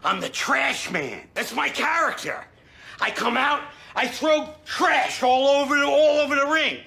I'm the trash man. That's my character. I come out, I throw trash all over the ring.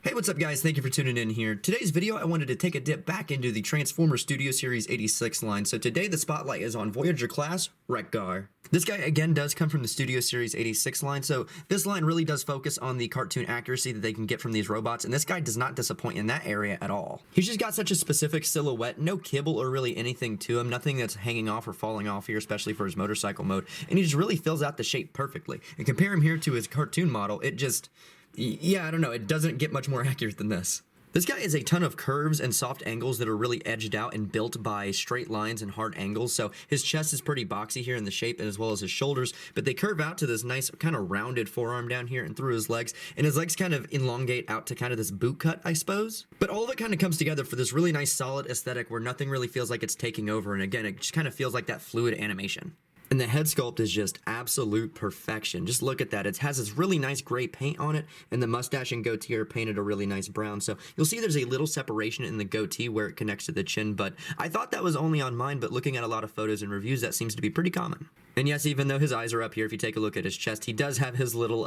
Hey, what's up guys? Thank you for tuning in here. Today's video, I wanted to take a dip back into the Transformers Studio Series 86 line. So today the spotlight is on Voyager class Wreck-Gar. This guy again does come from the Studio Series 86 line, so this line really does focus on the cartoon accuracy that they can get from these robots, and this guy does not disappoint in that area at all. He's just got such a specific silhouette, no kibble or really anything to him, nothing that's hanging off or falling off here, especially for his motorcycle mode, and he just really fills out the shape perfectly. And compare him here to his cartoon model, it just... yeah, I don't know, it doesn't get much more accurate than this. This guy is a ton of curves and soft angles that are really edged out and built by straight lines and hard angles, so his chest is pretty boxy here in the shape, and as well as his shoulders, but they curve out to this nice kind of rounded forearm down here and through his legs, and his legs kind of elongate out to kind of this boot cut, I suppose. But all of it kind of comes together for this really nice solid aesthetic where nothing really feels like it's taking over, and again, it just kind of feels like that fluid animation. And the head sculpt is just absolute perfection. Just look at that. It has this really nice gray paint on it, and the mustache and goatee are painted a really nice brown. So you'll see there's a little separation in the goatee where it connects to the chin, but I thought that was only on mine, but looking at a lot of photos and reviews, that seems to be pretty common. And yes, even though his eyes are up here, if you take a look at his chest, he does have his little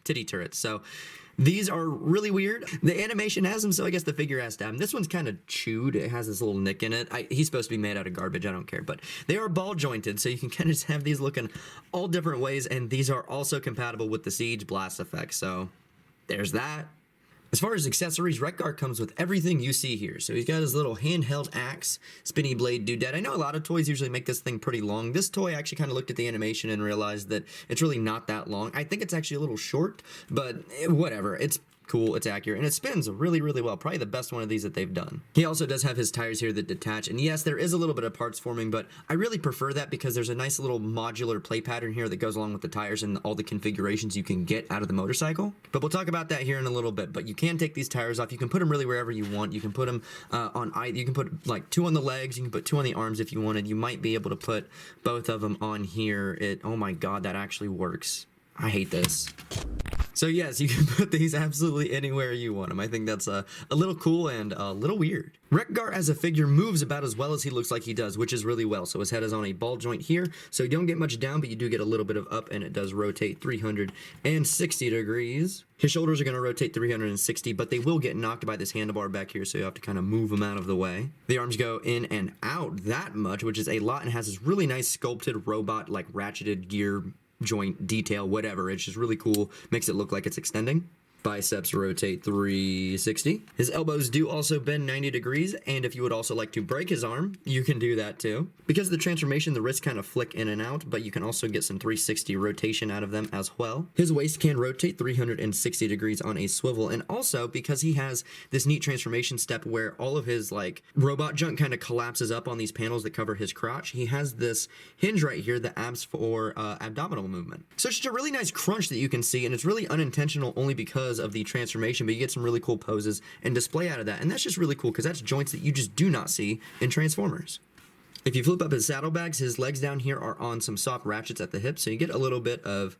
titty turrets. So these are really weird. The animation has them, so I guess the figure has to have them. This one's kind of chewed. It has this little nick in it. He's supposed to be made out of garbage. I don't care. But they are ball jointed, so you can kind of just have these looking all different ways. And these are also compatible with the Siege Blast effect. So there's that. As far as accessories, Wreck-Gar comes with everything you see here. So he's got his little handheld axe, spinny blade doodad. I know a lot of toys usually make this thing pretty long. This toy, I actually kind of looked at the animation and realized that it's really not that long. I think it's actually a little short, but whatever. It's cool, it's accurate, and it spins really, really well. Probably the best one of these that they've done. He also does have his tires here that detach, and yes, there is a little bit of parts forming, but I really prefer that because there's a nice little modular play pattern here that goes along with the tires and all the configurations you can get out of the motorcycle. But we'll talk about that here in a little bit. But you can take these tires off. You can put them really wherever you want. You can put them you can put like 2 on the legs. You can put 2 on the arms if you wanted. You might be able to put both of them on here. Oh my god, that actually works. I hate this. So yes, you can put these absolutely anywhere you want them. I think that's a little cool and a little weird. Wreck-Gar as a figure moves about as well as he looks like he does, which is really well. So his head is on a ball joint here, so you don't get much down, but you do get a little bit of up, and it does rotate 360 degrees. His shoulders are going to rotate 360, but they will get knocked by this handlebar back here, so you have to kind of move them out of the way. The arms go in and out that much, which is a lot, and has this really nice sculpted robot, like ratcheted gear joint detail, whatever. It's just really cool, makes it look like it's extending. Biceps rotate 360. His elbows do also bend 90 degrees, and if you would also like to break his arm, you can do that too. Because of the transformation, the wrists kind of flick in and out, but you can also get some 360 rotation out of them as well. His waist can rotate 360 degrees on a swivel, and also because he has this neat transformation step where all of his like robot junk kind of collapses up on these panels that cover his crotch, he has this hinge right here that abs for abdominal movement. So it's just a really nice crunch that you can see, and it's really unintentional only because of the transformation, but you get some really cool poses and display out of that, and that's just really cool because that's joints that you just do not see in Transformers. If you flip up his saddlebags, his legs down here are on some soft ratchets at the hips, so you get a little bit of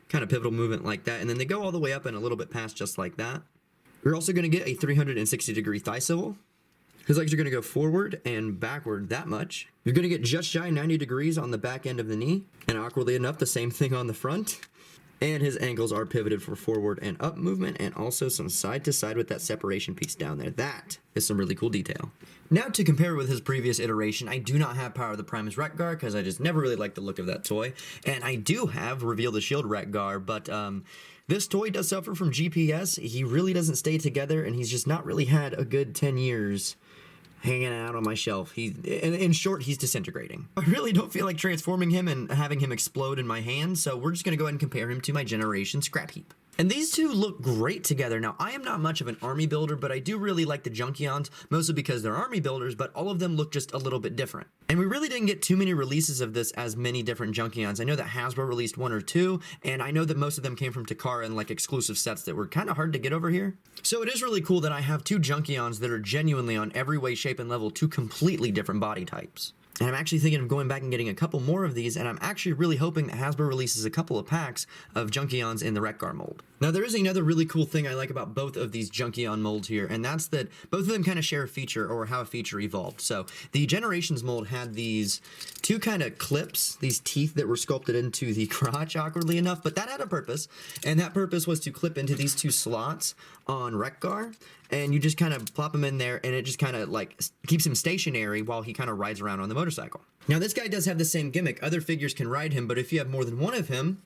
kind of pivotal movement like that, and then they go all the way up and a little bit past just like that. You're also going to get a 360 degree thigh swivel. His legs are going to go forward and backward that much. You're going to get just shy 90 degrees on the back end of the knee, and awkwardly enough, the same thing on the front. And his ankles are pivoted for forward and up movement, and also some side to side with that separation piece down there. That is some really cool detail. Now to compare with his previous iteration, I do not have Power of the Primus Wreck-Gar because I just never really liked the look of that toy. And I do have Reveal the Shield Wreck-Gar, but this toy does suffer from GPS. He really doesn't stay together, and he's just not really had a good 10 years hanging out on my shelf. In short, he's disintegrating. I really don't feel like transforming him and having him explode in my hand, so we're just gonna go ahead and compare him to my generation scrap heap. And these two look great together. Now, I am not much of an army builder, but I do really like the Junkions, mostly because they're army builders, but all of them look just a little bit different. And we really didn't get too many releases of this as many different Junkions. I know that Hasbro released 1 or 2, and I know that most of them came from Takara and like exclusive sets that were kind of hard to get over here. So it is really cool that I have 2 Junkions that are genuinely on every way, shape, and level 2 completely different body types. And I'm actually thinking of going back and getting a couple more of these, and I'm actually really hoping that Hasbro releases a couple of packs of Junkions in the Wreck-Gar mold. Now, there is another really cool thing I like about both of these Junkion molds here, and that's that both of them kind of share a feature, or how a feature evolved. So the Generations mold had these two kind of clips, these teeth that were sculpted into the crotch, awkwardly enough, but that had a purpose, and that purpose was to clip into these two slots on Wreck-Gar, and you just kind of plop him in there, and it just kind of like keeps him stationary while he kind of rides around on the motorcycle. Now, this guy does have the same gimmick. Other figures can ride him, but if you have more than one of him,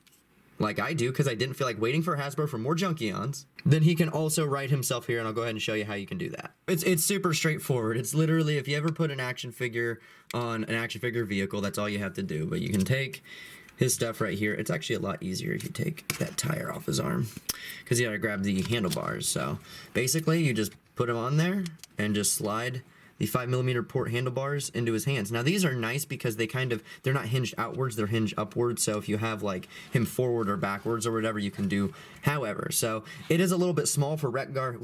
like I do, because I didn't feel like waiting for Hasbro for more Junkions, then he can also ride himself here, and I'll go ahead and show you how you can do that. It's super straightforward. It's literally, if you ever put an action figure on an action figure vehicle, that's all you have to do. But you can take his stuff right here. It's actually a lot easier if you take that tire off his arm, because you gotta grab the handlebars. So basically, you just put him on there and just slide the 5mm port handlebars into his hands. Now, these are nice because they're not hinged outwards, they're hinged upwards. So if you have like him forward or backwards or whatever, you can do however. So it is a little bit small for Wreck-Gar.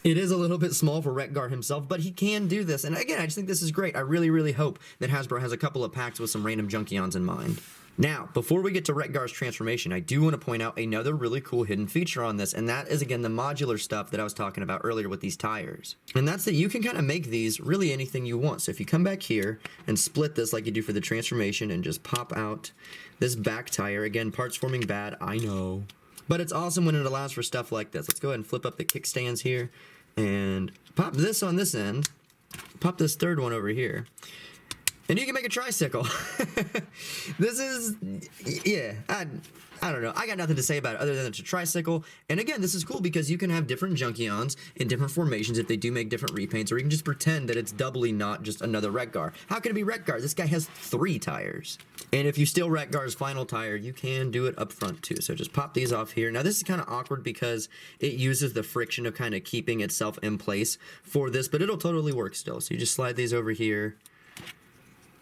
It is a little bit small for Wreck-Gar himself, but he can do this. And again, I just think this is great. I really, really hope that Hasbro has a couple of packs with some random Junkions in mind. Now, before we get to Wreck-Gar's transformation, I do want to point out another really cool hidden feature on this, and that is, again, the modular stuff that I was talking about earlier with these tires. And that's that you can kind of make these really anything you want. So if you come back here and split this like you do for the transformation and just pop out this back tire, again, parts forming bad, I know. But it's awesome when it allows for stuff like this. Let's go ahead and flip up the kickstands here and pop this on this end, pop this third one over here. And you can make a tricycle. This is, yeah, I don't know. I got nothing to say about it other than it's a tricycle. And again, this is cool because you can have different Junkions in different formations if they do make different repaints, or you can just pretend that it's doubly not just another Wreck-Gar. How can it be Wreck-Gar? This guy has 3 tires. And if you steal Wreck-Gar's final tire, you can do it up front too. So just pop these off here. Now, this is kind of awkward because it uses the friction of kind of keeping itself in place for this, but it'll totally work still. So you just slide these over here.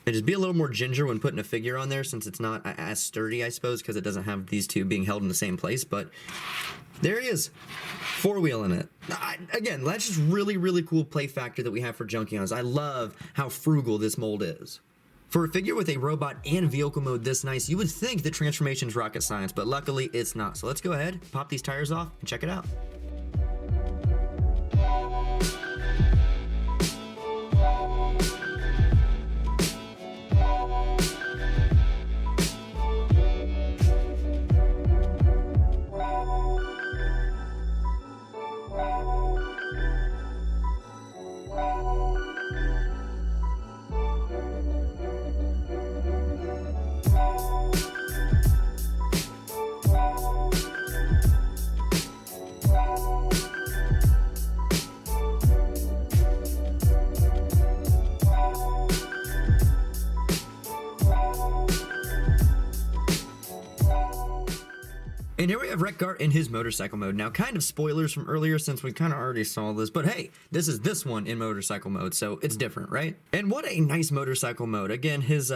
And just be a little more ginger when putting a figure on there, since it's not as sturdy, I suppose, because it doesn't have these two being held in the same place. But there he is, 4-wheeling it. Again, that's just really, really cool play factor that we have for Junkions. I love how frugal this mold is. For a figure with a robot and vehicle mode this nice, you would think that transformation's rocket science, but luckily it's not. So let's go ahead, pop these tires off, and check it out. And here we have Wreck-Gar in his motorcycle mode. Now, kind of spoilers from earlier since we kind of already saw this, but hey, this is this one in motorcycle mode, so it's different, right? And what a nice motorcycle mode. Again, his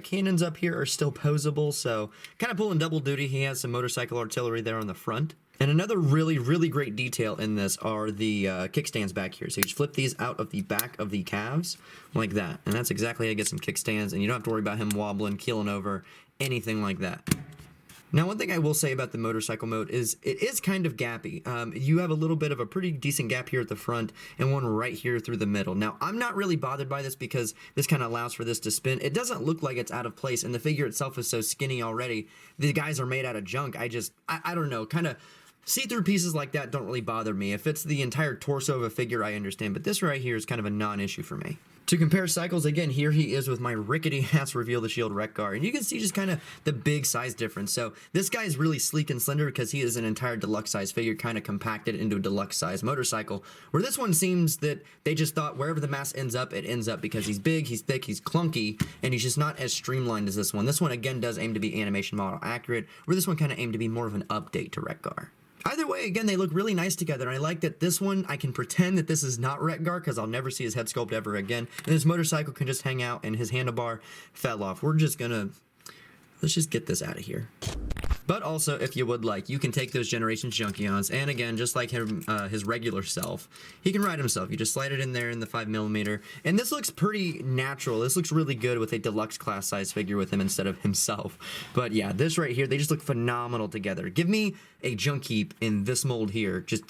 cannons up here are still posable, so kind of pulling double duty. He has some motorcycle artillery there on the front. And another really, really great detail in this are the kickstands back here. So you just flip these out of the back of the calves like that. And that's exactly how you get some kickstands, and you don't have to worry about him wobbling, keeling over, anything like that. Now, one thing I will say about the motorcycle mode is it is kind of gappy. You have a little bit of a pretty decent gap here at the front and one right here through the middle. Now, I'm not really bothered by this because this kind of allows for this to spin. It doesn't look like it's out of place, and the figure itself is so skinny already. The guys are made out of junk. I don't know, kind of see-through pieces like that don't really bother me. If it's the entire torso of a figure, I understand, but this right here is kind of a non-issue for me. To compare cycles, again, here he is with my rickety-ass Reveal the Shield Wreck-Gar, and you can see just kind of the big size difference. So this guy is really sleek and slender because he is an entire deluxe-size figure kind of compacted into a deluxe-size motorcycle, where this one seems that they just thought wherever the mass ends up, it ends up because he's big, he's thick, he's clunky, and he's just not as streamlined as this one. This one, again, does aim to be animation model accurate, where this one kind of aimed to be more of an update to Wreck-Gar. Either way, again, they look really nice together, and I like that this one, I can pretend that this is not Wreck-Gar because I'll never see his head sculpt ever again, and this motorcycle can just hang out, and his handlebar fell off. We're just gonna let's just get this out of here. But also, if you would like, you can take those Generations Junkions, and again, just like him, his regular self, he can ride himself. You just slide it in there in the 5mm, and this looks pretty natural. This looks really good with a deluxe class size figure with him instead of himself. But yeah, this right here, they just look phenomenal together. Give me a junk heap in this mold here. Just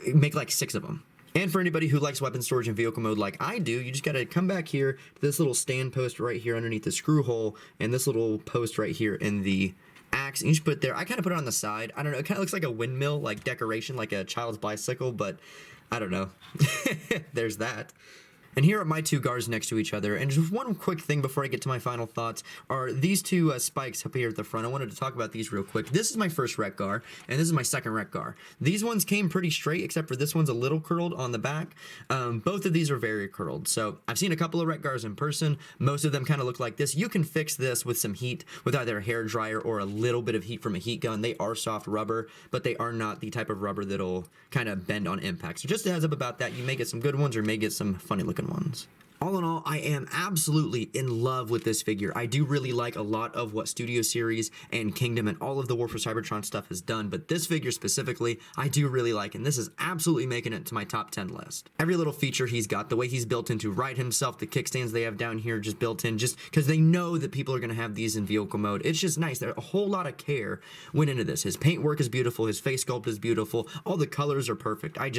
make like 6 of them. And for anybody who likes weapon storage in vehicle mode like I do, you just gotta come back here to this little stand post right here underneath the screw hole, and this little post right here in the axe, and you just put it there. I kind of put it on the side. I don't know, it kind of looks like a windmill, like decoration, like a child's bicycle, but I don't know. There's that. And here are my 2 Gars next to each other. And just one quick thing before I get to my final thoughts are these 2 spikes up here at the front. I wanted to talk about these real quick. This is my first Wreck-Gar, and this is my second Wreck-Gar. These ones came pretty straight, except for this one's a little curled on the back. Both of these are very curled. So I've seen a couple of Wreck-Gars in person. Most of them kind of look like this. You can fix this with some heat, with either a hair dryer or a little bit of heat from a heat gun. They are soft rubber, but they are not the type of rubber that'll kind of bend on impact. So just a heads up about that. You may get some good ones or may get some funny looking ones. All in all, I am absolutely in love with this figure. I do really like a lot of what Studio Series and Kingdom and all of the War for Cybertron stuff has done, but this figure specifically, I do really like, and this is absolutely making it to my top 10 list. Every little feature he's got, the way he's built in to ride himself, the kickstands they have down here just built in, just because they know that people are going to have these in vehicle mode. It's just nice. There's a whole lot of care went into this. His paint work is beautiful. His face sculpt is beautiful. All the colors are perfect. I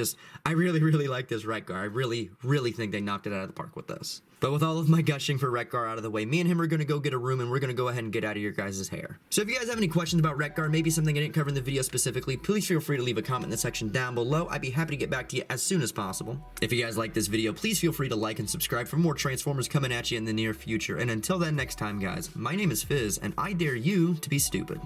really, really like this Wreck-Gar. I really, really think they knocked it out of the park with this. But with all of my gushing for Wreck-Gar out of the way, me and him are going to go get a room, and we're going to go ahead and get out of your guys' hair. So if you guys have any questions about Wreck-Gar, maybe something I didn't cover in the video specifically, please feel free to leave a comment in the section down below. I'd be happy to get back to you as soon as possible. If you guys like this video, please feel free to like and subscribe for more Transformers coming at you in the near future. And until then, next time, guys, my name is Fizz, and I dare you to be stupid.